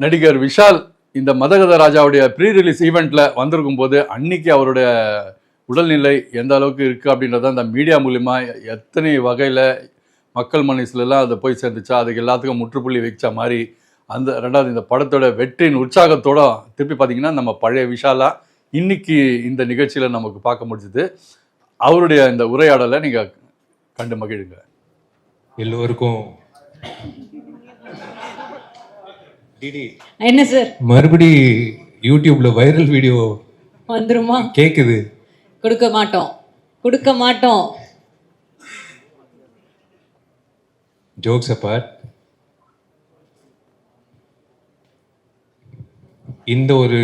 நடிகர் விஷால் இந்த மதகத ராஜாவுடைய ப்ரீ ரிலீஸ் ஈவெண்ட்டில் வந்திருக்கும் போது அன்னைக்கு அவருடைய உடல்நிலை எந்த அளவுக்கு இருக்குது அப்படின்றத அந்த மீடியா மூலிமா எத்தனை வகையில் மக்கள் மனசுலலாம் அதை போய் சேர்ந்துச்சா, அதுக்கு எல்லாத்துக்கும் முற்றுப்புள்ளி வச்ச மாதிரி அந்த ரெண்டாவது இந்த படத்தோட வெற்றியின் உற்சாகத்தோடு திருப்பி பார்த்திங்கன்னா நம்ம பழைய விஷாலாக இன்னைக்கு இந்த நிகழ்ச்சியில் நமக்கு பார்க்க முடிஞ்சுது. அவருடைய இந்த உரையாடலை நீங்கள் கண்டு மகிழுங்க. எல்லோருக்கும் என்ன சார் மறுபடி யூடியூப்ல வைரல் வீடியோ வந்துருமா? கேக்குது. கொடுக்க மாட்டோம். ஜோக்ஸ் அப்பார்ட், இந்த ஒரு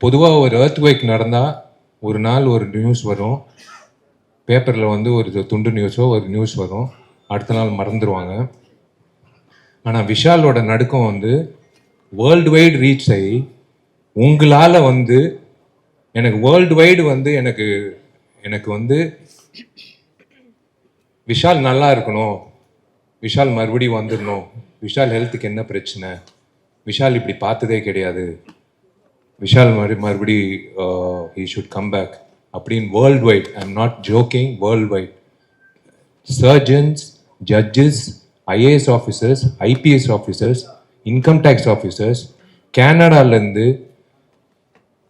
பொதுவாக ஒரு எர்த்குவேக் நடந்தால் ஒரு நாள் ஒரு நியூஸ் வரும், பேப்பரில் வந்து ஒரு துண்டு நியூஸோ ஒரு நியூஸ் வரும், அடுத்த நாள் மறந்துடுவாங்க. ஆனால் விஷாலோட நடுக்கம் வந்து வேர்ல்டு வைடு ரீச் ஆகி உங்களால் வந்து எனக்கு வேர்ல்டு வைடு வந்து எனக்கு வந்து விஷால் நல்லா இருக்கணும், விஷால் மறுபடியும் வந்துடணும், விஷால் ஹெல்த்துக்கு என்ன பிரச்சனை, விஷால் இப்படி பார்த்ததே கிடையாது, விஷால் மறுபடி ஹீ ஷுட் கம் பேக் அப்படின்னு world wide, I am not joking, world wide surgeons, judges, IAS officers, IPS officers, income tax officers, கேனடாலேருந்து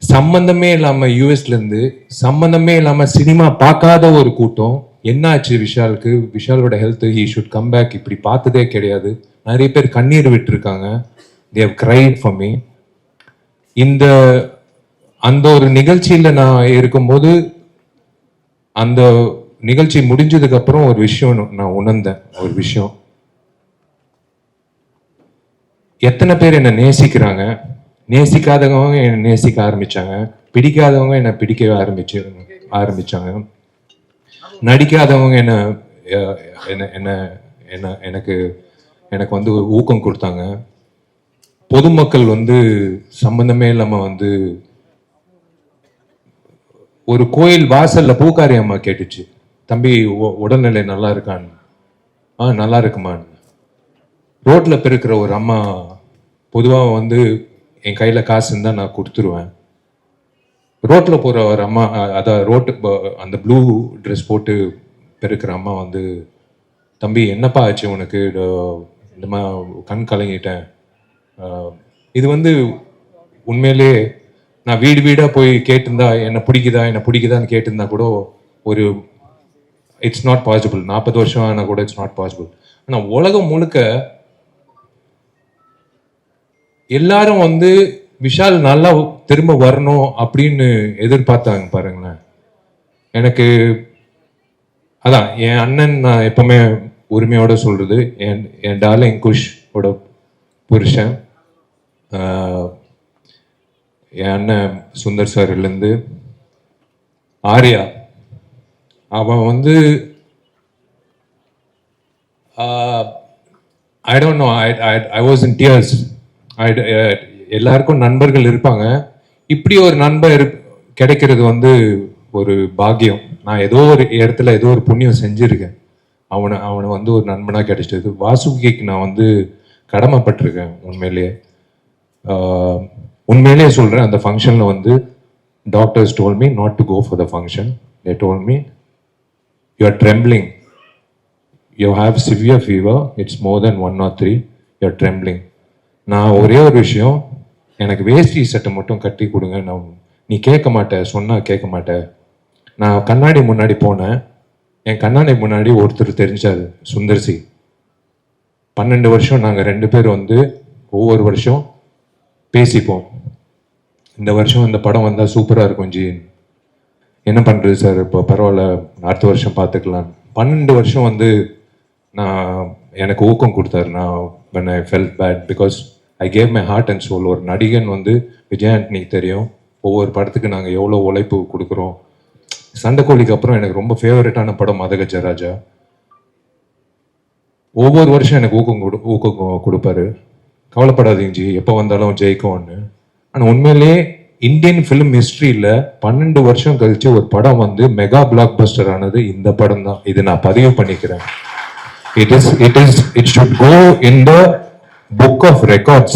சம்மந்தமே இல்லாமல், யூஎஸ்லேருந்து சம்மந்தமே இல்லாமல் சினிமா பார்க்காத ஒரு கூட்டம் என்னாச்சு விஷாலுக்கு, விஷாலோட health, he should come back இப்படி பார்த்ததே கிடையாது. நிறைய பேர் கண்ணீர் விட்டுருக்காங்க. They have cried for me. அந்த ஒரு நிகழ்ச்சியில் நான் இருக்கும்போது, அந்த நிகழ்ச்சி முடிஞ்சதுக்கு அப்புறம் ஒரு விஷயம் நான் உணர்ந்தேன். ஒரு விஷயம், எத்தனை பேர் என்னை நேசிக்கிறாங்க, நேசிக்காதவங்க என்னை நேசிக்க ஆரம்பிச்சாங்க, பிடிக்காதவங்க என்னை பிடிக்க ஆரம்பிச்சாங்க, நடிக்காதவங்க என்ன என்ன என்ன எனக்கு எனக்கு வந்து ஊக்கம் கொடுத்தாங்க. பொதுமக்கள் வந்து சம்பந்தமே இல்லாம வந்து ஒரு கோயில் வாசல்ல பூக்காரி அம்மா கேட்டுச்சு, தம்பி உடல்நிலை நல்லா இருக்கான்னு. நல்லா இருக்குமான்னு. ரோட்ல பெருக்கிற ஒரு அம்மா, பொதுவாக வந்து என் கையில் காசு இருந்தால் நான் கொடுத்துருவேன். ரோட்டில் போகிற ஒரு அம்மா, அதான் ரோட்டு அந்த ப்ளூ ட்ரெஸ் போட்டு பெருக்கிற அம்மா வந்து, தம்பி என்னப்பா ஆச்சு உனக்கு, இந்த மாதிரி கண் கலங்கிட்டேன். இது வந்து உண்மையிலே நான் வீடு வீடாக போய் கேட்டிருந்தா என்னை பிடிக்குதான்னு கேட்டிருந்தா கூட ஒரு இட்ஸ் நாட் பாசிபிள். 40 வருஷம் ஆனால் கூட இட்ஸ் நாட் பாசிபிள். ஆனால் உலகம் முழுக்க எல்லாரும் வந்து விஷால் நல்லா திரும்ப வரணும் அப்படின்னு எதிர்பார்த்தாங்க பாருங்களேன். எனக்கு அதான் என் அண்ணன், நான் எப்பவுமே உரிமையோட சொல்றது, என் டார்லிங் குஷோட புருஷன், என் அண்ணன் சுந்தர் சார்லேருந்து ஆர்யா, அவன் வந்து I don't know, I was in tears. எல்லாருக்கும் நண்பர்கள் இருப்பாங்க, இப்படி ஒரு நண்பர் கிடைக்கிறது வந்து ஒரு பாக்கியம். நான் ஏதோ ஒரு இடத்துல ஏதோ ஒரு புண்ணியம் செஞ்சுருக்கேன், அவனை வந்து ஒரு நண்பனாக கிடைச்சது. வாசுகிக்கு நான் வந்து கடமைப்பட்டிருக்கேன். உண்மையிலேயே சொல்கிறேன். அந்த ஃபங்க்ஷனில் வந்து doctors told me not to go for the function. They told me you are trembling, you have severe fever, it's more than 1 or 3, you are trembling. நான் ஒரே ஒரு விஷயம், எனக்கு வேஷ்டி சட்டை மட்டும் கட்டி கொடுங்க. நீ கேட்க மாட்டேன், சொன்னால் கேட்க மாட்டேன். நான் கண்ணாடி முன்னாடி போனேன், என் கண்ணாடி முன்னாடி ஒருத்தர் தெரிஞ்சார், சுந்தர்சி. 12 வருஷம் நாங்கள் 2 பேர் வந்து ஒவ்வொரு வருஷம் பேசிப்போம். இந்த வருஷம் இந்த படம் வந்தால் சூப்பராக இருக்கும் ஜி, என்ன பண்ணுறது சார், இப்போ பரவாயில்ல அடுத்த வருஷம் பார்த்துக்கலாம். 12 வருஷம் வந்து எனக்கு ஊக்கம் கொடுத்தாரு. நான் when I felt bad because I gave my heart and soul. ஒரு நடிகன் வந்து விஜய் ஆண்டனிக்கு தெரியும், ஒவ்வொரு படத்துக்கு நாங்கள் எவ்வளோ உழைப்பு கொடுக்குறோம். சண்டைக்கோழிக்கு அப்புறம் எனக்கு ரொம்ப ஃபேவரட்டான படம் மதகஜராஜா. ஒவ்வொரு வருஷம் எனக்கு ஊக்கம் கொடுப்பாரு. கவலைப்படாதீங்க ஜி, எப்போ வந்தாலும் ஜெயிக்கும்னு. ஆனால் உண்மையிலே இந்தியன் ஃபிலிம் ஹிஸ்ட்ரியில் 12 வருஷம் கழிச்சு ஒரு படம் வந்து மெகா பிளாக் பஸ்டர் ஆனது இந்த படம் தான். இது நான் பதிவு பண்ணிக்கிறேன். It should go in the book of records.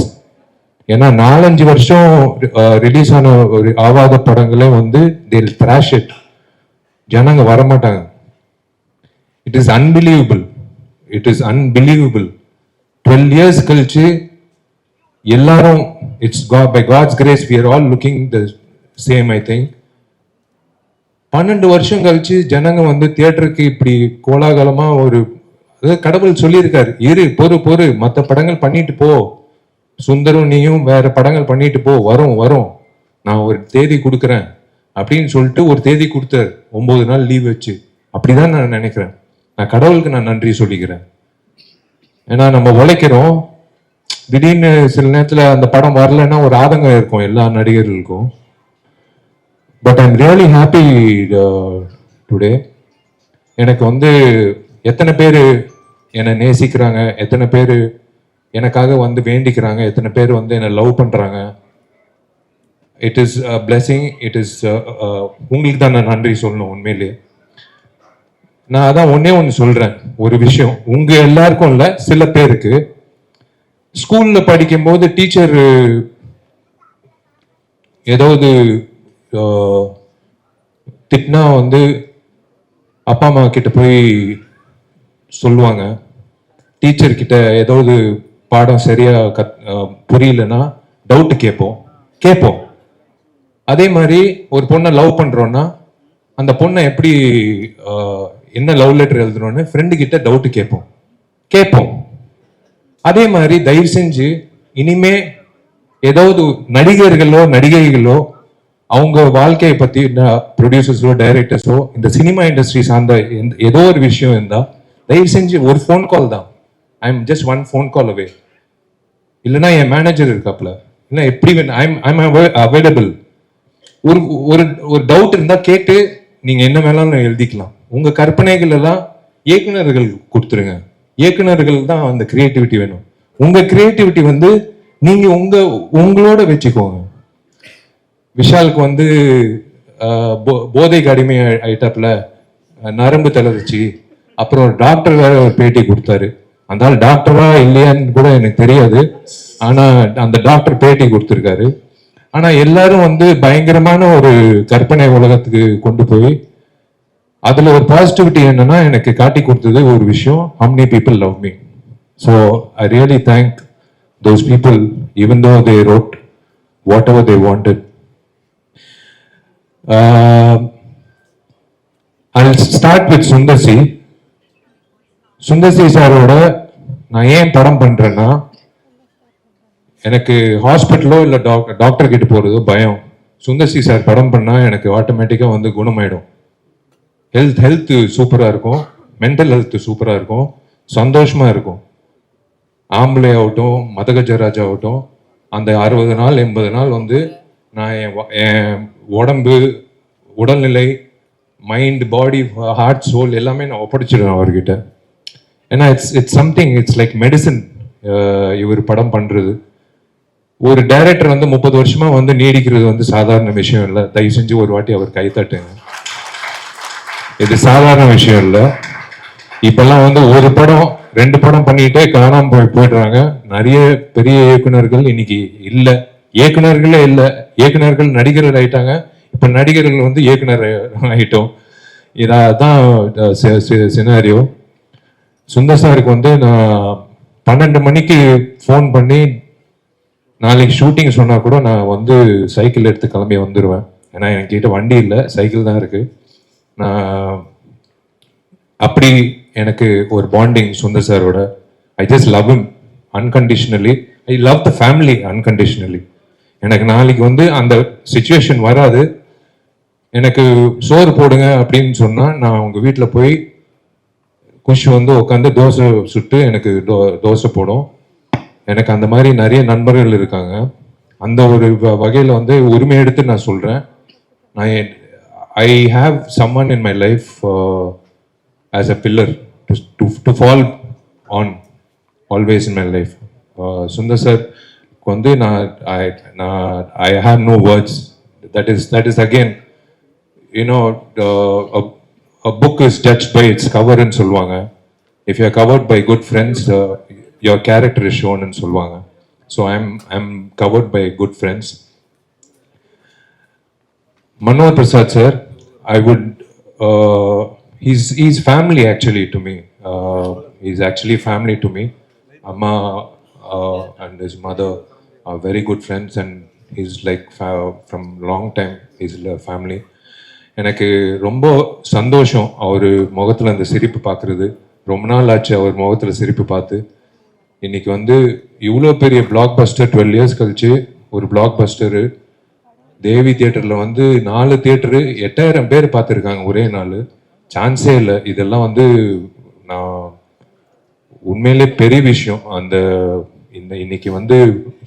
ஏன்னா 4-5 வருஷம் ரிலீஸ் ஆன ஒரு ஆவாத படங்களே வந்து they'll thrash it. ஜனங்க வரமாட்டாங்க. It is unbelievable. It is unbelievable. 12 years கழிச்சு எல்லாரும் it's by God's grace we are all looking the same I think. 12 வருஷம் கழிச்சு ஜனங்க வந்து தியேட்டருக்கு இப்படி கோலாகலமா ஒரு கடவுள் சொல்லியிருக்காரு, இரு பொறு மற்ற படங்கள் பண்ணிட்டு போ, சுந்தரும் நீயும் வேற படங்கள் பண்ணிட்டு போ, வரும் நான் ஒரு தேதி கொடுக்குறேன் அப்படின்னு சொல்லிட்டு ஒரு தேதி கொடுத்தாரு, 9 நாள் லீவ் வச்சு. அப்படிதான் நான் நினைக்கிறேன். நான் கடவுளுக்கு நான் நன்றி சொல்லிக்கிறேன். ஏன்னா நம்ம உழைக்கிறோம், திடீர்னு சில நேரத்துல அந்த படம் வரலன்னா ஒரு ஆதங்கம் இருக்கும் எல்லா நடிகர்களுக்கும். But I'm really happy today. எனக்கு வந்து எத்தனை பேர் என்னை நேசிக்கிறாங்க, எத்தனை பேர் எனக்காக வந்து வேண்டிக்கிறாங்க, எத்தனை பேர் வந்து என்னை லவ் பண்றாங்க. It is blessing. It is உங்களுக்கு தான் நான் நன்றி சொல்லணும் உண்மையிலேயே. நான் அதான் ஒன்று சொல்றேன், ஒரு விஷயம் உங்க எல்லாருக்கும் இல்லை, சில பேருக்கு ஸ்கூல்ல படிக்கும்போது டீச்சர் ஏதாவது திட்டினா வந்து அப்பா அம்மா கிட்ட போய் சொல்லுவாங்க. டீச்சர் கிட்ட ஏதாவது பாடம் சரியா புரியலன்னா டவுட் கேட்போம். அதே மாதிரி ஒரு பொண்ணை லவ் பண்றோம்னா அந்த பொண்ணை எப்படி என்ன லவ் லெட்டர் எழுதுறோன்னு ஃப்ரெண்டு கிட்ட டவுட் கேட்போம். அதே மாதிரி தயவு செஞ்சு இனிமே ஏதாவது நடிகர்களோ நடிகைகளோ அவங்க வாழ்க்கையை பத்தி ப்ரொடியூசர்ஸோ டைரக்டர்ஸோ இந்த சினிமா இண்டஸ்ட்ரி சார்ந்த ஏதோ ஒரு விஷயம் இருந்தா தயவு செஞ்சு ஒரு ஃபோன் கால் தான். I am just one phone call away. இல்லைன்னா என் மேனேஜர் இருக்காப்ல, இல்லை எப்படி ஐம் அவைலபிள். ஒரு ஒரு டவுட் இருந்தா கேட்டு நீங்க என்ன வேணாலும் எழுதிக்கலாம். உங்க கற்பனைகள் எல்லாம் இயக்குனர்கள் கொடுத்துருங்க. இயக்குனர்கள் தான் அந்த கிரியேட்டிவிட்டி வேணும். உங்க கிரியேட்டிவிட்டி வந்து நீங்க உங்களோட வச்சுக்கோங்க. விஷாலுக்கு வந்து போதைக்கு அடிமை ஆயிட்டாப்ல, நரம்பு தளர்ச்சி, அப்புறம் டாக்டர் வேற ஒரு பேட்டி கொடுத்தாரு. அந்த ஆள் டாக்டரா இல்லையான்னு கூட எனக்கு தெரியாது, ஆனா அந்த டாக்டர் பேட்டி கொடுத்துருக்காரு. ஆனா எல்லாரும் வந்து பயங்கரமான ஒரு கற்பனை உலகத்துக்கு கொண்டு போய் அதுல ஒரு பாசிட்டிவிட்டி என்னன்னா எனக்கு காட்டி கொடுத்தது ஒரு விஷயம், how many people love me. So I really thank those people even though they wrote whatever they wanted. I'll start with Sundar C. Sundar C சாரோட நான் ஏன் படம் பண்றேன்னா, எனக்கு ஹாஸ்பிட்டலோ இல்லை டாக்டர் கிட்ட போறதோ பயம். சுந்தர்சி சார் படம் பண்ணா எனக்கு ஆட்டோமேட்டிக்கா வந்து குணமாயிடும். ஹெல்த் சூப்பரா இருக்கும், மென்டல் ஹெல்த் சூப்பரா இருக்கும், சந்தோஷமா இருக்கும். ஆம்பளை ஆகட்டும் மதகஜராஜ் ஆகட்டும், அந்த 60 நாள் 80 நாள் வந்து நான் என் உடம்பு உடல்நிலை மைண்ட் பாடி ஹார்ட் சோல் எல்லாமே நான் ஒப்படைச்சிடுவேன் அவர்கிட்ட. ஏன்னா it's something, it's like medicine. இவர் படம் பண்றது ஒரு டைரக்டர் வந்து 30 வருஷமா வந்து நீடிக்கிறது வந்து சாதாரண விஷயம் இல்லை. தயவு செஞ்சு ஒரு வாட்டி அவர் கை தட்டுங்க. இது சாதாரண விஷயம் இல்லை. இப்பெல்லாம் வந்து ஒரு படம் 2 படம் பண்ணிட்டே காணாம போயிடுறாங்க. நிறைய பெரிய இயக்குனர்கள் இன்னைக்கு இல்ல, இயக்குனர்களே இல்ல. இயக்குனர்கள் நடிகர்கள் ஆயிட்டாங்க, இப்ப நடிகர்கள் வந்து இயக்குனர் ஆயிட்டோம். இதான் சினாரியோ. சுந்தர் சாருக்கு வந்து நான் 12 மணிக்கு ஃபோன் பண்ணி நாளைக்கு ஷூட்டிங் சொன்னா கூட நான் வந்து சைக்கிள் எடுத்து கிளம்பி வந்துடுவேன். ஏன்னா என்கிட்ட வண்டி இல்லை, சைக்கிள் தான் இருக்கு. நான் அப்படி எனக்கு ஒரு பாண்டிங் சுந்தர் சாரோட. I just love him unconditionally. I love the family unconditionally. எனக்கு நாளைக்கு வந்து அந்த சுச்சுவேஷன் வராது. எனக்கு சோறு போடுங்க அப்படின்னு சொன்னா நான் உங்க வீட்டில் போய் குஷ் வந்து உட்காந்து தோசை சுட்டு எனக்கு தோசை போடும். எனக்கு அந்த மாதிரி நிறைய நண்பர்கள் இருக்காங்க. அந்த ஒரு வகையில் வந்து உரிமை எடுத்து நான் சொல்றேன், நான் I have someone in my life as a pillar to fall on always in my life. Sundar sir வந்து I have no words. That is again, you know, a book is judged by its cover ன்னு சொல்லுவாங்க. If you are covered by good friends, your character is shown ன்னு சொல்லுவாங்க. So I'm covered by good friends. Manohar Prasad sir, I would, he's family actually to me. He's actually family to me. Amma and his mother are very good friends, and he's like from long time he's a family. எனக்கு ரொம்ப சந்தோஷம் அவர் முகத்தில் அந்த சிரிப்பு பார்க்குறது. ரொம்ப நாள் ஆச்சு அவர் முகத்தில் சிரிப்பு பார்த்து. இன்னைக்கு வந்து இவ்வளோ பெரிய பிளாக் பஸ்டர் 12 இயர்ஸ் கழிச்சு ஒரு பிளாக் பஸ்டரு தேவி தியேட்டரில் வந்து 4 தியேட்டரு 8000 பேர் பார்த்துருக்காங்க ஒரே நாள். சான்ஸே இல்லை. இதெல்லாம் வந்து நான் உண்மையிலே பெரிய விஷயம். அந்த இன்னைக்கு வந்து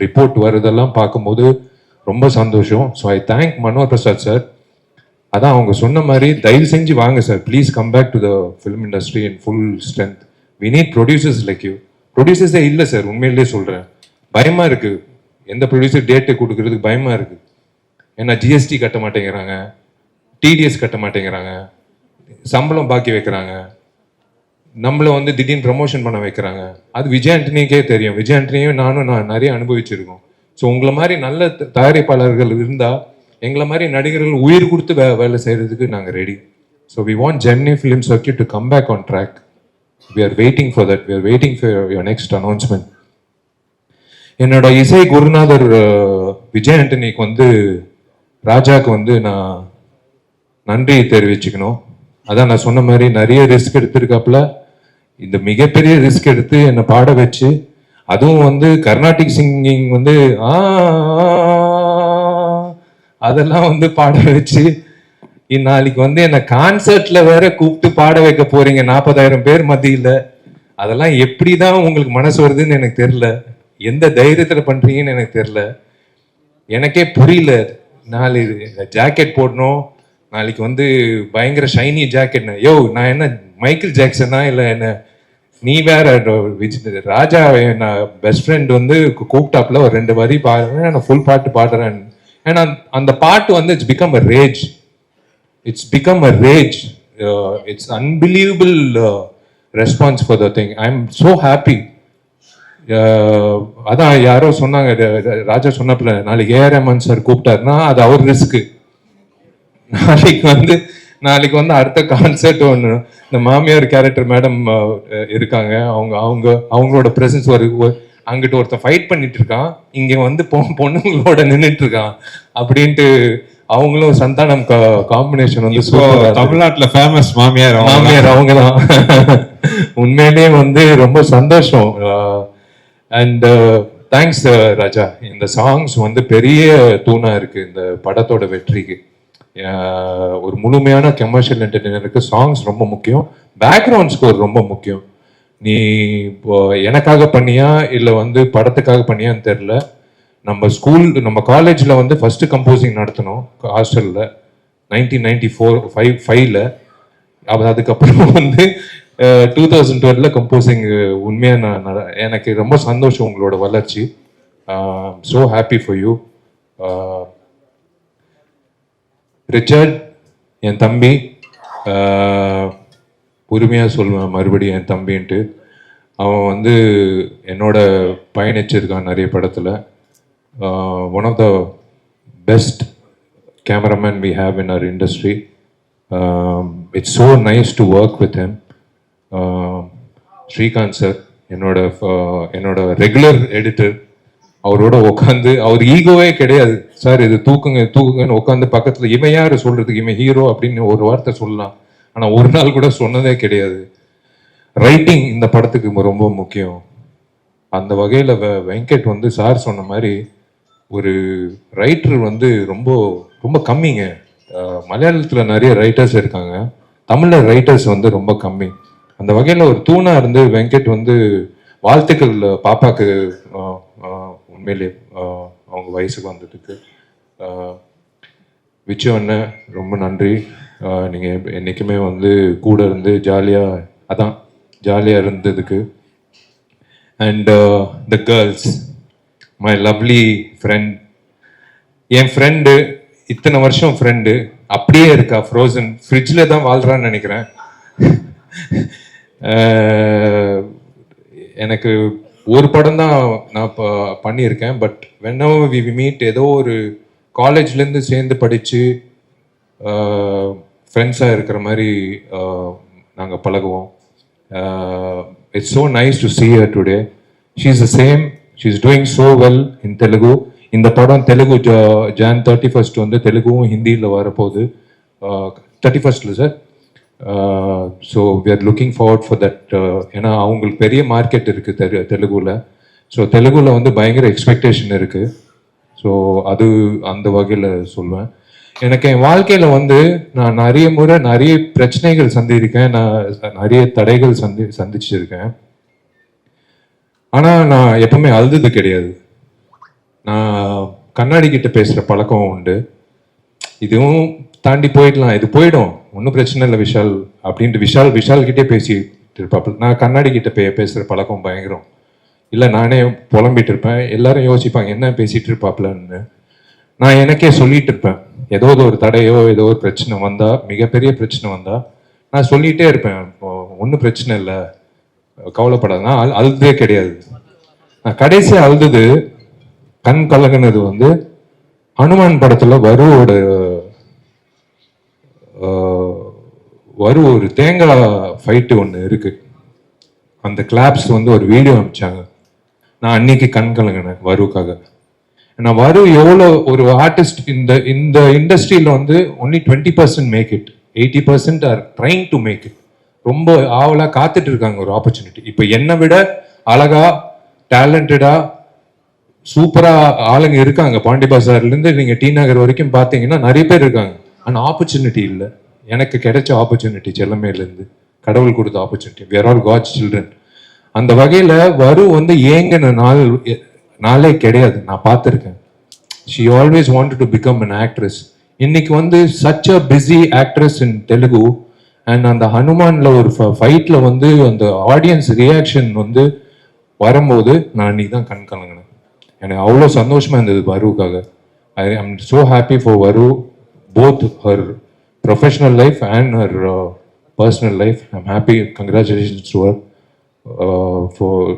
ரிப்போர்ட் வருதெல்லாம் பார்க்கும்போது ரொம்ப சந்தோஷம். So I thank Manohar Prasad sir. அதான் அவங்க சொன்ன மாதிரி தயவு செஞ்சு வாங்க sir, please come back to the film industry in full strength. We need producers like you. ப்ரொடியூசர்ஸே இல்லை சார், உண்மையிலே சொல்கிறேன். பயமாக இருக்குது, எந்த ப்ரொடியூசர் டேட்டு கொடுக்கறதுக்கு பயமாக இருக்குது. ஏன்னா ஜிஎஸ்டி கட்ட மாட்டேங்கிறாங்க, டிடிஎஸ் கட்ட மாட்டேங்கிறாங்க, சம்பளம் பாக்கி வைக்கிறாங்க, நம்மளை வந்து திடீர்னு ப்ரமோஷன் பண்ண வைக்கிறாங்க. அது விஜய் ஆண்டனிக்கே தெரியும். விஜய் ஆண்டனியும் நான் நிறைய அனுபவிச்சிருக்கோம். ஸோ உங்களை மாதிரி நல்ல தயாரிப்பாளர்கள் இருந்தால் எங்களை மாதிரி நடிகர்கள் உயிர் கொடுத்து வேலை செய்கிறதுக்கு நாங்கள் ready. So we want Gemini Film Circuit to come back on track. We are waiting for that. We are waiting for your next announcement. என்னோட இசை குருநாதர் விஜய் ஆண்டனிக்கு வந்து ராஜாவுக்கு வந்து நான் நன்றி தெரிவிச்சுக்கணும். அதான் நான் சொன்ன மாதிரி நிறைய ரிஸ்க் எடுத்திருக்காப்புல. இந்த மிகப்பெரிய ரிஸ்க் எடுத்து என்னை பாட வச்சு, அதுவும் வந்து கர்நாடிக் சிங்கிங் வந்து அதெல்லாம் வந்து பாட வச்சு, இந்நாளைக்கு வந்து என்னை கான்சர்ட்ல வேற கூப்பிட்டு பாட வைக்க போறீங்க 40,000 பேர் மத்தியில். அதெல்லாம் எப்படிதான் உங்களுக்கு மனசு வருதுன்னு எனக்கு தெரியல. எந்த தைரியத்துல பண்றீங்கன்னு எனக்கு தெரியல. எனக்கே புரியல. நாளை ஜாக்கெட் போடணும், நாளைக்கு வந்து பயங்கர ஷைனி ஜாக்கெட். யோ நான் என்ன மைக்கேல் ஜாக்சனா இல்லை என்ன? நீ வேற ராஜா நான் பெஸ்ட் ஃப்ரெண்ட் வந்து கூப்பிட்டாப்புல ஒரு 2 வரி பாடுறேன், நான் ஃபுல் பாட்டு பாடுறேன். ஏன்னா அந்த பாட்டு வந்து it's become a rage. It's become a rage. It's unbelievable response for the thing. I am so happy. அதான் யாரோ சொன்னாங்க, ராஜா சொன்னப்பல நாளைக்கு ஏஆர் ரஹ்மான் சார் கூப்பிட்டாருன்னா அது அவர் ரிஸ்க்கு. நாளைக்கு வந்து அடுத்த கான்சர்ட் ஒன்று இந்த மாமியார் கேரக்டர் மேடம் இருக்காங்க, அவங்களோட ப்ரெசன்ஸ் அங்கிட்டு ஒருத்தன் ஃபைட் பண்ணிட்டு இருக்கான், இங்க வந்து பொண்ணுங்களோட நின்றுட்டு இருக்கான் அப்படின்ட்டு அவங்களும் சந்தானம் காம்பினேஷன் வந்து தமிழ்நாட்டுல ஃபேமஸ் மாமியார் அவங்கதான். உண்மையிலேயே வந்து ரொம்ப சந்தோஷம். அண்ட் தேங்க்ஸ் ராஜா. இந்த சாங்ஸ் வந்து பெரிய தூணா இருக்கு இந்த படத்தோட வெற்றிக்கு. ஒரு முழுமையான கமர்ஷியல் என்டர்டெய்னருக்கு சாங்ஸ் ரொம்ப முக்கியம், பேக்ரவுண்ட் ஸ்கோர் ரொம்ப முக்கியம். நீ எனக்காக பண்ணியா இல்லை வந்து படத்துக்காக பண்ணியான்னு தெரில. நம்ம காலேஜில் வந்து ஃபர்ஸ்ட் கம்போசிங் நடத்தணும் ஹாஸ்டலில் 1994-5ல். அதுக்கப்புறம் வந்து 2012 கம்போசிங். உண்மையாக எனக்கு ரொம்ப சந்தோஷம் உங்களோட வளர்ச்சி. So happy for you. Richard என் தம்பி, உரிமையாக சொல்லுவேன் மறுபடியும் என் தம்பின்ட்டு. அவன் வந்து என்னோட பயணிச்சிருக்கான் நிறைய படத்தில். One of the best cameraman we have in our industry. It's so nice to work with him. Srikanth sir என்னோட ரெகுலர் எடிட்டர். அவரோட உட்காந்து, அவர் ஈகோவே கிடையாது. சார் இது தூக்குங்கன்னு உட்காந்து பக்கத்தில் இவன் யார் சொல்றதுக்கு, இவன் ஹீரோ அப்படின்னு ஒரு வார்த்தை சொல்லலாம். ஆனால் ஒரு நாள் கூட சொன்னதே கிடையாது. ரைட்டிங் இந்த படத்துக்கு ரொம்ப முக்கியம். அந்த வகையில் வெங்கட் வந்து சார் சொன்ன மாதிரி ஒரு ரைட்டர் வந்து ரொம்ப ரொம்ப கம்மிங்க. மலையாளத்தில் நிறைய ரைட்டர்ஸ் இருக்காங்க, தமிழில் ரைட்டர்ஸ் வந்து ரொம்ப கம்மி. அந்த வகையில் ஒரு தூணாக இருந்து வெங்கட் வந்து வாழ்த்துக்கள் பாப்பாக்கு. உண்மையிலே அவங்க வயசுக்கு வந்ததுக்கு விச்சு அண்ணன் ரொம்ப நன்றி. நீங்கள் என்றைக்குமே வந்து கூட இருந்து ஜாலியாக இருந்ததுக்கு. And the girls, my lovely friend. N friend இத்தனை வருஷம் ஃப்ரெண்டு அப்படியே இருக்கா, ஃப்ரோசன் ஃப்ரிட்ஜில் தான் வாழ்கிறான்னு நினைக்கிறேன். எனக்கு ஒரு படம் தான் நான் பண்ணியிருக்கேன். பட் whenever we meet ஏதோ ஒரு காலேஜ்லேருந்து சேர்ந்து படித்து ஃப்ரெண்ட்ஸாக இருக்கிற மாதிரி நாங்கள் பழகுவோம். It's so nice to see her today. She is the same. She is doing so well in Telugu. இந்த படம் தெலுங்கு Jan 31st வந்து தெலுங்கும் ஹிந்தியில் வரப்போகுது. 31st sir. So we are looking forward for that. ஏன்னா அவங்களுக்கு பெரிய மார்க்கெட் இருக்குது தெலுங்குல. ஸோ தெலுங்குல வந்து பயங்கர எக்ஸ்பெக்டேஷன் இருக்குது. ஸோ அது அந்த வகையில் சொல்லுவேன். எனக்கு என் வாழ்க்கையில் வந்து நான் நிறைய முறை நிறைய பிரச்சனைகள் சந்திருக்கேன், நான் நிறைய தடைகள் சந்திச்சிருக்கேன். ஆனால் நான் எப்பவுமே அழுது கிடையாது. நான் கண்ணாடி கிட்ட பேசுகிற பழக்கம் உண்டு. இதுவும் தாண்டி போயிடலாம், இது போயிடும், ஒன்றும் பிரச்சனை இல்லை விஷால் அப்படின்ட்டு விஷால் கிட்டே பேசிட்டு இருப்பாப்புல. நான் கண்ணாடி கிட்ட பேசுகிற பழக்கம் பயங்கரம். இல்லை நானே புலம்பிட்டு இருப்பேன், எல்லாரும் யோசிப்பாங்க என்ன பேசிட்டு இருப்பாப்புலன்னு. நான் எனக்கே சொல்லிட்டு இருப்பேன், ஏதோ ஒரு தடையோ ஏதோ ஒரு பிரச்சனை வந்தா, மிகப்பெரிய பிரச்சனை வந்தா நான் சொல்லிகிட்டே இருப்பேன், ஒன்றும் பிரச்சனை இல்லை, கவலைப்படாது. நான் அழுதே கிடையாது. நான் கடைசியாக அழுது கண் கலங்கினது வந்து ஹனுமான் படத்தில் ஒரு தேங்காய் ஃபைட்டு ஒன்று இருக்கு. அந்த கிளாப்ஸ் வந்து ஒரு வீடியோ அனுப்பிச்சாங்க. நான் அன்னைக்கு கண் கலங்கினேன் வருக்காக. நான் வரு எவ்வளோ ஒரு ஆர்டிஸ்ட் இந்த இண்டஸ்ட்ரியில் வந்து only 20% make it, 80% are trying to make it. ரொம்ப ஆவலாக காத்துட்டு இருக்காங்க ஒரு ஆப்பர்ச்சுனிட்டி. இப்போ என்னை விட அழகா டேலண்டடா சூப்பரா ஆளுங்க இருக்காங்க. பாண்டி பஜார்லேருந்து நீங்க டி நகர் வரைக்கும் பார்த்தீங்கன்னா நிறைய பேர் இருக்காங்க. ஆனால் ஆப்பர்ச்சுனிட்டி இல்லை. எனக்கு கிடைச்ச ஆப்பர்ச்சுனிட்டி செல்லமேலேருந்து கடவுள் கொடுத்த opportunity. we are all God's children. அந்த வகையில் வரு வந்து ஏங்கின நாளே கிடையாது. நான் பார்த்துருக்கேன். she always wanted to become an actress. இன்னைக்கு வந்து such a busy actress in Telugu. And அந்த ஹனுமான்ல ஒரு ஃபைட்ல வந்து அந்த ஆடியன்ஸ் ரியாக்ஷன் வந்து வரும்போது நான் இன்னைக்கு தான் கண் கலங்கினேன். எனக்கு அவ்வளோ சந்தோஷமா இருந்தது வருவுக்காக. I am so happy for Varu, both her professional life and her personal life. I'm happy. Congratulations to her for.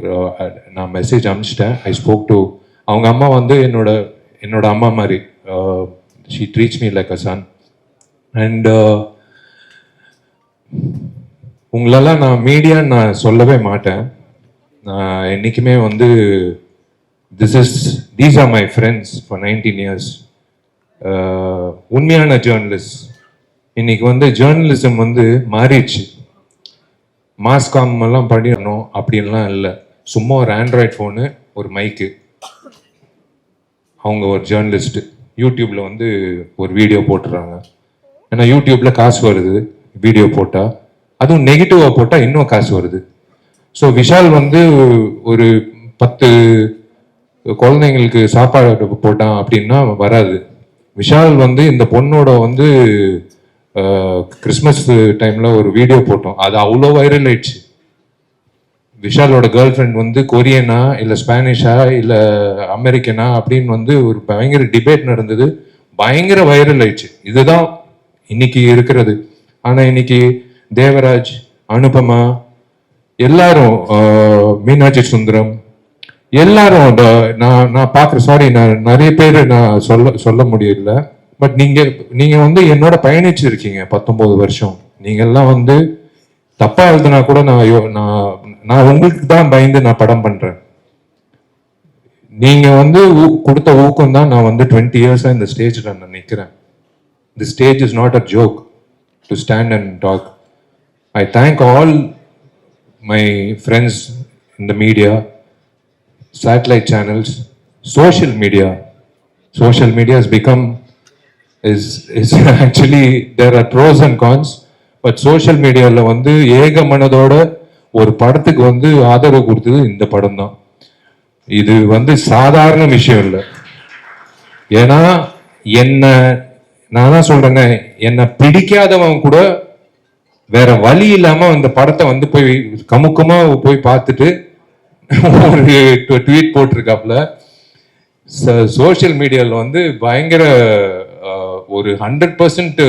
நான் மெசேஜ் அனுப்பிச்சிட்டேன். ஐ ஸ்போக் டு அவங்க அம்மா வந்து என்னோட அம்மா மாதிரி. She treats me like a son. And உங்களெல்லாம் நான் மீடியான்னு நான் சொல்லவே மாட்டேன். நான் என்றைக்குமே வந்து these are my friends for 19 years. உண்மையான ஜேர்னலிஸ்ட். இன்னைக்கு வந்து ஜேர்னலிசம் வந்து மாறிடுச்சு. மாஸ்காம் எல்லாம் படிக்கணும் அப்படின்லாம் இல்லை. சும்மா ஒரு ஆண்ட்ராய்ட் ஃபோனு, ஒரு மைக்கு, அவங்க ஒரு ஜேர்னலிஸ்ட். யூடியூப்ல வந்து ஒரு வீடியோ போட்டுறாங்க. ஏன்னா யூடியூப்ல காசு வருது வீடியோ போட்டால். அதுவும் நெகட்டிவாக போட்டால் இன்னும் காசு வருது. ஸோ விஷால் வந்து ஒரு 10 குழந்தைங்களுக்கு சாப்பாடு போட்டான் அப்படின்னா வராது. விஷால் வந்து இந்த பொண்ணோட வந்து கிறிஸ்மஸ் டைம்ல ஒரு வீடியோ போட்டோம், அது அவ்வளோ வைரல் ஆயிடுச்சு. விஷாலோட கேர்ள் ஃப்ரெண்ட் வந்து கொரியனா இல்லை ஸ்பானிஷா இல்லை அமெரிக்கனா அப்படின்னு வந்து ஒரு பயங்கர டிபேட் நடந்தது, பயங்கர வைரல் ஆயிடுச்சு. இதுதான் இன்னைக்கு இருக்கிறது. ஆனால் இன்னைக்கு தேவராஜ், அனுபமா, எல்லாரும், மீனாட்சி சுந்தரம், எல்லாரும் நான் பார்க்குற, சாரி நான் நிறைய பேர் நான் சொல்ல முடியல. பட் நீங்க வந்து என்னோட பயணிச்சிருக்கீங்க 19 வருஷம். நீங்க எல்லாம் வந்து தப்பா எழுதுனா கூட நான் உங்களுக்கு தான் பயந்து நான் படம் பண்றேன். நீங்க வந்து கொடுத்த ஊக்கம் தான் நான் வந்து 20 இயர்ஸா இந்த ஸ்டேஜ்ல நான் நிற்கிறேன். The stage is not a joke to stand and talk. I thank all my friends in the media, satellite channels, social media. Social media has become, is actually, there are pros and cons, but social media la வந்து ஏக மனதோட ஒரு படத்துக்கு வந்து ஆதரவு கொடுத்தது இந்த படம் தான். இது வந்து சாதாரண விஷயம் இல்லை. ஏன்னா நான் தான் சொல்றேங்க, என்னை பிடிக்காதவன் கூட வேற வழி இல்லாம அந்த படத்தை வந்து போய் கமுக்கமா போய் பார்த்துட்டு ஒரு ட்வீட் போட்டிருக்காப்ல. சோசியல் மீடியாவில் வந்து பயங்கர ஒரு 100%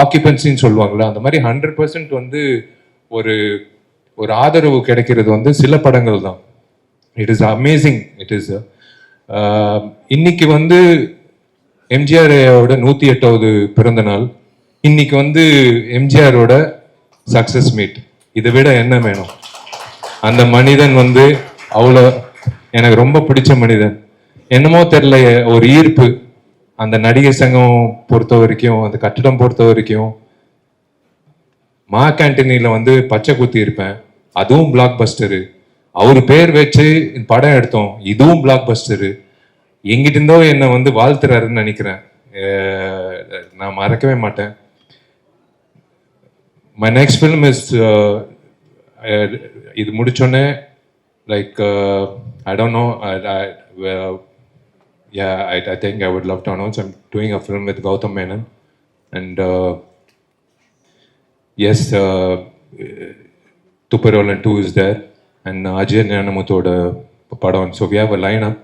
ஆக்கியபன்சின்னு சொல்லுவாங்களா, அந்த மாதிரி 100% வந்து ஒரு ஆதரவு கிடைக்கிறது வந்து சில படங்கள் தான். It is amazing. It is இன்னைக்கு வந்து எம்ஜிஆரோட 108வது பிறந்த நாள். இன்னைக்கு வந்து எம்ஜிஆரோட சக்சஸ் மீட். இதை விட என்ன வேணும்? அந்த மனிதன் வந்து அவ்வளோ எனக்கு ரொம்ப பிடிச்ச மனிதன். என்னமோ தெரில, ஒரு ஈர்ப்பு. அந்த நடிகர் சங்கம் பொறுத்த வரைக்கும், அந்த கட்டிடம் பொறுத்த வரைக்கும், மா கேண்டீனில் வந்து பச்சை குத்தி இருப்பேன், அதுவும் பிளாக் பஸ்டரு. அவர் பேர் வச்சு படம் எடுத்தோம், இதுவும் பிளாக் பஸ்டரு. எங்கிட்ட இருந்தோ என்னை வந்து வாழ்த்துறாருன்னு நினைக்கிறேன். நான் மறக்கவே மாட்டேன். மை நெக்ஸ்ட் ஃபிலிம் இஸ் இது முடிச்சோன்னே like I don't know. I think I would love to announce I'm doing a film with Gautam Menon, and yes, Tupperwala 2 is there, and Ajay Nyanamuthoda padam. So we have a lineup.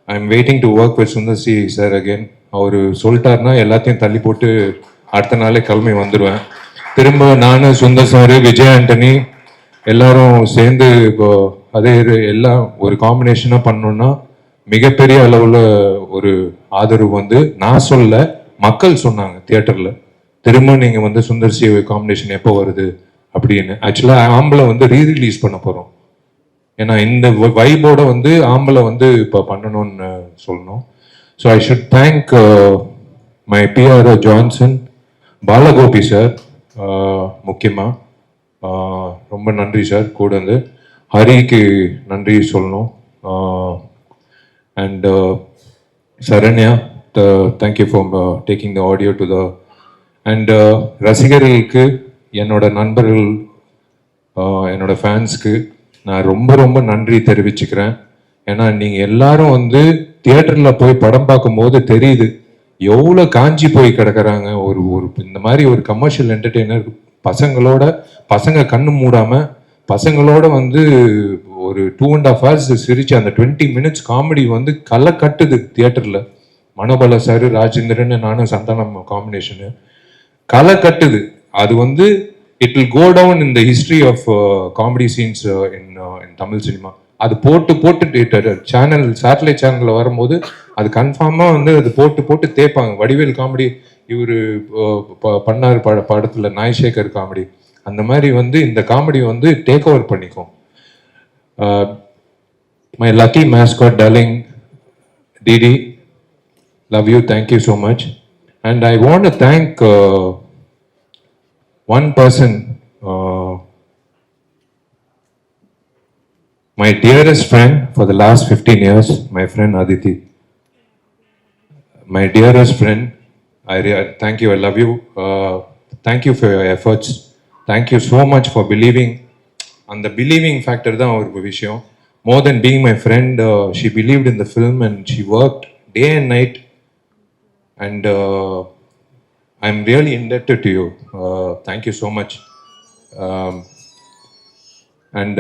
I'm waiting to work with Sundar C sir again. அவர் சொல்லிட்டாருன்னா எல்லாத்தையும் தள்ளி போட்டு அடுத்த நாளே கிளம்பி வந்துடுவேன். திரும்ப நான், சுந்தர் சார், விஜய் ஆண்டனி எல்லாரும் சேர்ந்து இப்போ அதே எல்லாம் ஒரு காம்பினேஷனாக பண்ணோம்னா மிகப்பெரிய அளவில் ஒரு ஆதரவு வந்து நான் சொல்ல, மக்கள் சொன்னாங்க தியேட்டரில். திரும்ப நீங்கள் வந்து சுந்தர் சி காம்பினேஷன் எப்போ வருது அப்படின்னு. ஆக்சுவலாக ஆம்பளை வந்து ரீரிலீஸ் பண்ண போகிறோம். ஏன்னா இந்த வைபோட வந்து ஆம்பளை வந்து இப்போ பண்ணணும்னு சொல்லணும். So I should thank my PRO Johnson, Balagopi sir முக்கியமாக ரொம்ப நன்றி சார். கூட வந்து ஹரிக்கு நன்றி சொல்லணும். And Saranya, thank you for taking the audio to the. And ரசிகர்களுக்கு, என்னோட நண்பர்கள், என்னோட ஃபேன்ஸ்க்கு நான் ரொம்ப ரொம்ப நன்றி தெரிவிச்சுக்கிறேன். ஏன்னா நீங்கள் எல்லாரும் வந்து தியேட்டரில் போய் படம் பார்க்கும்போது தெரியுது எவ்வளோ காஞ்சி போய் கிடக்குறாங்க. ஒரு இந்த மாதிரி ஒரு கமர்ஷியல் என்டர்டெய்னர் பசங்க கண்ணு மூடாம பசங்களோட வந்து ஒரு 2.5 hours சிரிச்சு அந்த 20 minutes காமெடி வந்து களை கட்டுது தியேட்டர்ல. மனோபல சார், ராஜேந்திரன், நானும் சந்தானம் காம்பினேஷனு களை கட்டுது. அது வந்து it will go down in the history of comedy scenes in Tamil cinema. அது போட்டு சேனல், சேட்டலைட் சேனல்ல வரும்போது அது கன்ஃபார்மா வந்து அது போட்டு தேய்ப்பாங்க. வடிவேல் காமெடி இவர் பண்ணார் படத்துல, நாய்சேகர் காமெடி, அந்த மாதிரி வந்து இந்த காமெடி வந்து டேக் ஓவர் பண்ணிக்கும். My lucky mascot darling DD, love you, thank you so much. And I want to thank one person, my dearest friend for the last 15 years, my friend Aditi. My dearest friend, I thank you, I love you. Thank you for your efforts. Thank you so much for believing. And the believing factor தான் ஒரு விஷயம். More than being my friend, she believed in the film and she worked day and night. And I'm really indebted to you. Thank you so much. And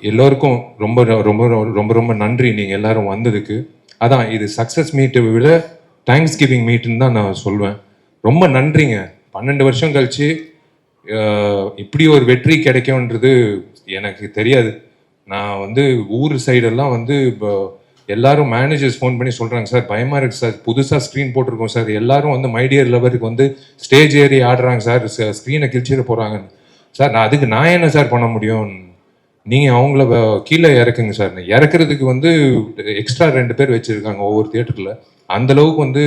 எல்லோருக்கும் ரொம்ப ரொம்ப ரொம்ப ரொம்ப நன்றி நீங்கள் எல்லாரும் வந்ததுக்கு. அதான் இது சக்ஸஸ் மீட்டை விட தேங்க்ஸ் கிவிங் மீட்டுன்னு தான் நான் சொல்வேன். ரொம்ப நன்றிங்க. 12 வருஷம் கழிச்சு இப்படி ஒரு வெற்றி கிடைக்கும்ன்றது எனக்கு தெரியாது. நான் வந்து ஊர் சைடெல்லாம் வந்து இப்போ எல்லாரும் மேனேஜர்ஸ் ஃபோன் பண்ணி சொல்கிறாங்க, சார் பயமாக இருக்குது சார், புதுசாக ஸ்க்ரீன் போட்டிருக்கோம் சார், எல்லாரும் வந்து மைடியர் லெவலுக்கு வந்து ஸ்டேஜ் ஏறி ஆடுறாங்க சார், ஸ்க்ரீனை கிழிச்சிட போகிறாங்கன்னு. சார் நான் என்ன சார் பண்ண முடியும்? நீங்கள் அவங்கள கீழே இறக்குங்க சார். இறக்குறதுக்கு வந்து எக்ஸ்ட்ரா 2 பேர் வச்சுருக்காங்க ஒவ்வொரு தியேட்டரில். அந்தளவுக்கு வந்து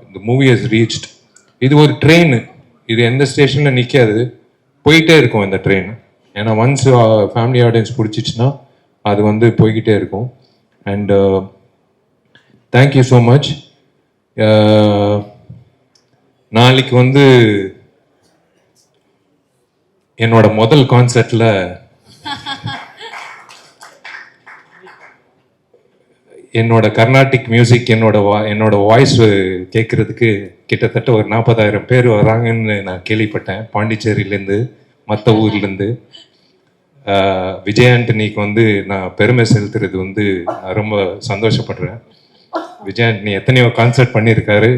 இந்த மூவி ஹஸ் ரீச்ட். இது ஒரு ட்ரெயின், இது எந்த ஸ்டேஷனில் நிற்காது, போயிட்டே இருக்கும் இந்த ட்ரெயின். ஏன்னா ஒன்ஸ் ஃபேமிலி ஆடியன்ஸ் பிடிச்சிச்சுன்னா அது வந்து போய்கிட்டே இருக்கும். And thank you so much. நாளைக்கு வந்து என்னோட முதல் கான்சர்ட்டில் என்னோட கர்நாடிக் மியூசிக், என்னோட வாய்ஸ் கேட்குறதுக்கு கிட்டத்தட்ட ஒரு 40,000 பேர் வராங்கன்னு நான் கேள்விப்பட்டேன். பாண்டிச்சேரியிலேருந்து, மற்ற ஊர்லேருந்து. விஜய் ஆண்டனிக்கு வந்து நான் பெருமை செலுத்துறது வந்து நான் ரொம்ப சந்தோஷப்படுறேன். விஜய் ஆண்டனி எத்தனையோ கான்சர்ட் பண்ணியிருக்காரு,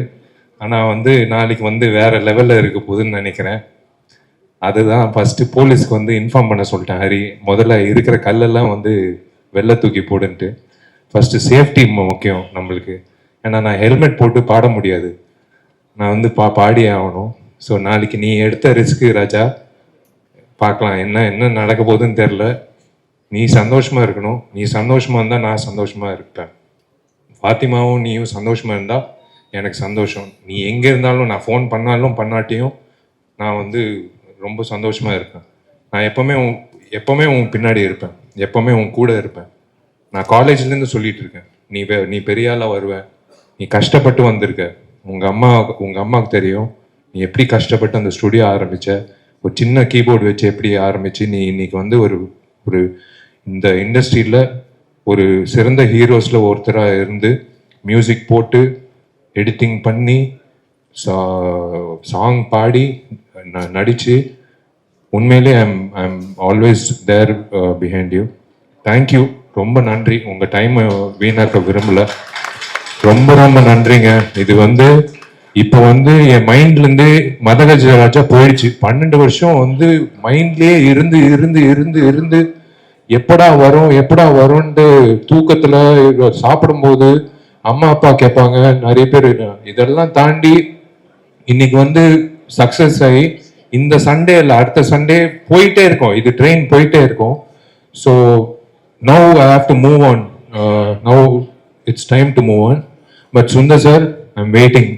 ஆனால் வந்து நாளைக்கு வந்து வேறு லெவலில் இருக்க போகுதுன்னு நினைக்கிறேன். அதுதான் ஃபஸ்ட்டு போலீஸ்க்கு வந்து இன்ஃபார்ம் பண்ண சொல்லிட்டேன். ஹரி, முதல்ல இருக்கிற கல்லெல்லாம் வந்து வெளில தூக்கி போடுன்ட்டு. ஃபஸ்ட்டு சேஃப்டி முக்கியம் நம்மளுக்கு. ஏன்னா நான் ஹெல்மெட் போட்டு பாட முடியாது, நான் வந்து பாடியே ஆகணும். ஸோ நாளைக்கு நீ எடுத்த ரிஸ்க்கு ராஜா, பார்க்கலாம் என்ன என்ன நடக்க போகுதுன்னு தெரில. நீ சந்தோஷமாக இருக்கணும், நீ சந்தோஷமாக இருந்தால் நான் சந்தோஷமாக இருப்பேன். ஃபாத்திமாவும் நீயும் சந்தோஷமாக இருந்தால் எனக்கு சந்தோஷம். நீ எங்கே இருந்தாலும், நான் ஃபோன் பண்ணாலும் பண்ணாட்டியும் நான் வந்து ரொம்ப சந்தோஷமாக இருப்பேன். நான் எப்போவுமே உன் பின்னாடி இருப்பேன், எப்போவுமே உன் கூட இருப்பேன். நான் காலேஜ்லேருந்து சொல்லிட்டு இருக்கேன், நீ பெரிய ஆளாக வருவேன். நீ கஷ்டப்பட்டு வந்திருக்க, உங்கள் அம்மாவுக்கு தெரியும் நீ எப்படி கஷ்டப்பட்டு அந்த ஸ்டுடியோ ஆரம்பித்த. ஒரு சின்ன கீபோர்டு வச்சு எப்படி ஆரம்பித்து நீ இன்னைக்கு வந்து ஒரு இந்த இண்டஸ்ட்ரியில் ஒரு சிறந்த ஹீரோஸில் ஒருத்தராக இருந்து மியூசிக் போட்டு எடிட்டிங் பண்ணி சாங் பாடி நடித்து, உண்மையிலே I'm always there behind you. Thank you, ரொம்ப நன்றி. உங்கள் டைமை வீணாக்க விரும்பல, ரொம்ப ரொம்ப நன்றிங்க. இது வந்து இப்போ வந்து என் மைண்ட்லேருந்தே மதகஜராஜா போயிடுச்சு. 12 வருஷம் வந்து மைண்ட்லேயே இருந்து இருந்து இருந்து இருந்து எப்படா வரும்ன்ட்டு தூக்கத்தில் சாப்பிடும்போது அம்மா அப்பா கேட்பாங்க நிறைய பேர். இதெல்லாம் தாண்டி இன்னைக்கு வந்து சக்ஸஸ் ஆகி இந்த சண்டே இல்லை அடுத்த சண்டே போயிட்டே இருக்கோம், இது ட்ரெயின் போயிட்டே இருக்கும். So now I have to move on, now it's time to move on. But Sundar sir, I am waiting.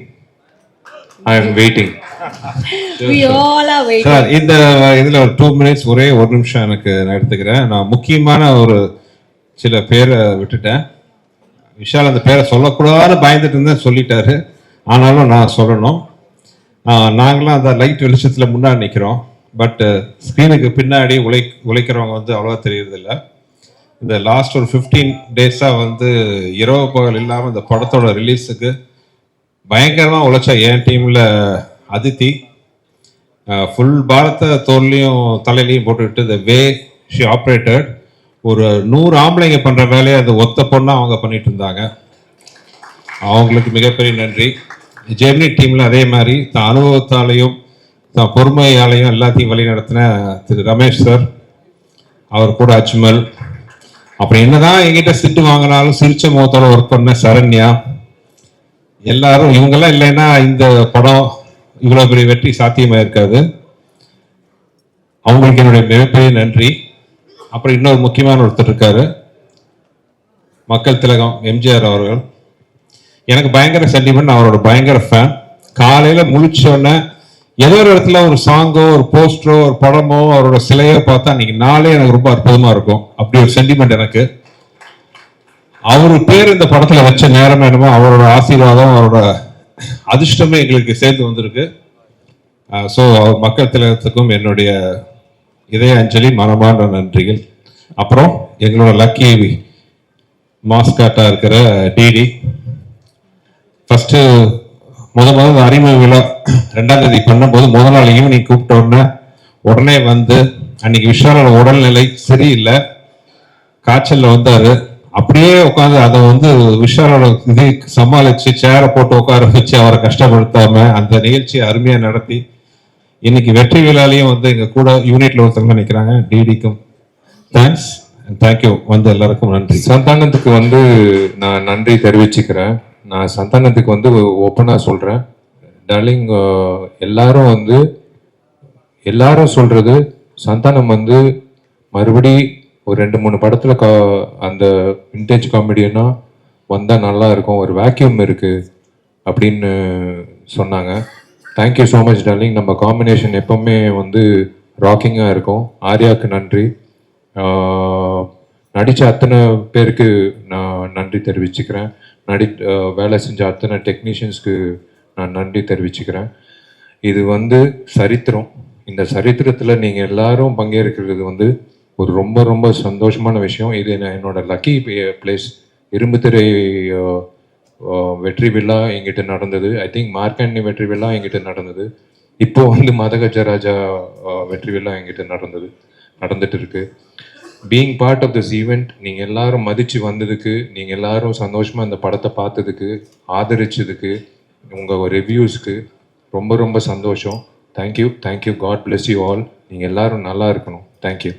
We all are waiting. Sir, இந்த இதில் ஒரு 2 minutes, ஒரே ஒரு நிமிஷம் எனக்கு நான் எடுத்துக்கிறேன். நான் முக்கியமான ஒரு சில பேரை விட்டுட்டேன். விஷால் அந்த பேரை சொல்லக்கூடாதுன்னு பயந்துட்டு இருந்தேன், சொல்லிட்டாரு. ஆனாலும் நான் சொல்லணும். நாங்களாம் அந்த லைட் வெளிச்சத்தில் முன்னாடி நிற்கிறோம், பட் ஸ்க்ரீனுக்கு பின்னாடி உழைக்கிறவங்க வந்து அவ்வளோவா தெரியறதில்ல. இந்த லாஸ்ட் ஒரு 15 டேஸாக வந்து இரவு பகல் இல்லாமல் இந்த படத்தோட ரிலீஸுக்கு பயங்கரமாக உழைச்சா என் டீமில் அதித்தி ஃபுல் பாரத்தை தோல்லையும் தலையிலையும் போட்டுக்கிட்டு த வே ஷி ஆப்ரேட்டட், ஒரு 100 ஆம்பளைங்க பண்ணுற வேலையை அது ஒத்த பொண்ணாக அவங்க பண்ணிட்டு இருந்தாங்க. அவங்களுக்கு மிகப்பெரிய நன்றி. ஜெர்னி டீமில் அதே மாதிரி தான் அனுபவத்தாலையும் தான் பொறுமையாலையும் எல்லாத்தையும் வழி நடத்தின திரு ரமேஷ் சார், அவர் கூட அஜ்மல், அப்புறம் என்னதான் எங்கிட்ட சிட்டு வாங்கினாலும் சிரிச்ச முகத்தோட ஒர்க் பண்ண சரண்யா, எல்லாரும் இவங்கெல்லாம் இல்லைன்னா இந்த படம் இவ்வளோ பெரிய வெற்றி சாத்தியமாக இருக்காது. அவங்களுக்கு என்னுடைய மிகப்பெரிய நன்றி. அப்புறம் இன்னொரு முக்கியமான ஒருத்தர் இருக்காரு, மக்கள் திலகம் எம்ஜிஆர் அவர்கள். எனக்கு பயங்கர சென்டிமெண்ட், அவரோட பயங்கர ஃபேன். காலையில் முழிச்சோடனே ஏதோ ஒரு இடத்துல ஒரு சாங்கோ ஒரு போஸ்டரோ ஒரு படமோ அவரோட சிலையோ பார்த்தா அன்னைக்கு நாளே எனக்கு ரொம்ப அற்புதமாக இருக்கும். அப்படி ஒரு சென்டிமெண்ட் எனக்கு. அவரு பேர் இந்த படத்தில் வச்ச நேரம் என்னமோ அவரோட ஆசீர்வாதம் அவரோட அதிர்ஷ்டமே எங்களுக்கு சேர்ந்து வந்திருக்கு. ஸோ மக்கள் திலகத்துக்கும் என்னுடைய இதய அஞ்சலி, மனமார்ந்த நன்றிகள். அப்புறம் எங்களோட லக்கி மாஸ்காட்டா இருக்கிற டிடி, ஃபர்ஸ்ட் முதல் அறிமுக விழா 2ஆம் தேதி பண்ணும்போது முதல் நாள் ஈவினிங் கூப்பிட்ட உடனே வந்து, அன்னைக்கு விஷாலோட உடல்நிலை சரியில்லை, காய்ச்சல்ல வந்தாரு. அப்படியே உட்காந்து அதை வந்து விஷாலோட இது சமாளிச்சு சேரை போட்டு உட்கார வச்சு அவரை கஷ்டப்படுத்தாம அந்த நிகழ்ச்சியை அருமையா நடத்தி இன்னைக்கு வெற்றி விழாலையும் வந்து எங்க கூட யூனிட்ல ஒருத்தவங்க நிற்கிறாங்க. டிடிக்கும் தேங்க்ஸ், தேங்க்யூ. வந்து எல்லாருக்கும் நன்றி. சந்தானத்துக்கு வந்து நான் நன்றி தெரிவிச்சுக்கிறேன். நான் சந்தானத்துக்கு வந்து ஓப்பனாக சொல்கிறேன், டார்லிங், எல்லாரும் சொல்கிறது சந்தானம் வந்து மறுபடி ஒரு 2-3 படத்தில் அந்த விண்டேஜ் காமெடியனா வந்தால் நல்லா இருக்கும், ஒரு வேக்யூம் இருக்குது அப்படின்னு சொன்னாங்க. Thank you so much darling. நம்ம காம்பினேஷன் எப்போவுமே வந்து ராக்கிங்காக இருக்கும். ஆர்யாவுக்கு நன்றி. நடித்த அத்தனை பேருக்கு நான் நன்றி தெரிவிச்சுக்கிறேன். வேலை செஞ்ச அத்தனை டெக்னீஷியன்ஸ்க்கு நான் நன்றி தெரிவிச்சுக்கிறேன். இது வந்து சரித்திரம். இந்த சரித்திரத்தில் நீங்கள் எல்லாரும் பங்கேற்கிறது வந்து ஒரு ரொம்ப ரொம்ப சந்தோஷமான விஷயம். இது என்னோட லக்கி பிளேஸ். இரும்புத்திரை வெற்றி விழா எங்கிட்ட நடந்தது, ஐ திங்க் மார்க்கண்ணி வெற்றி விழா எங்கிட்ட நடந்தது, இப்போ வந்து மதகஜராஜா வெற்றி விழா எங்கிட்ட நடந்துட்டு இருக்கு. Being part of this event, நீங்கள் எல்லாரும் மதித்து வந்ததுக்கு, நீங்கள் எல்லாரும் சந்தோஷமாக இந்த படத்தை பார்த்ததுக்கு, ஆதரிச்சதுக்கு, உங்கள் ரிவ்யூஸ்க்கு ரொம்ப ரொம்ப சந்தோஷம். Thank you. God bless you all. நீங்கள் எல்லாரும் நல்லா இருக்கணும். தேங்க்யூ.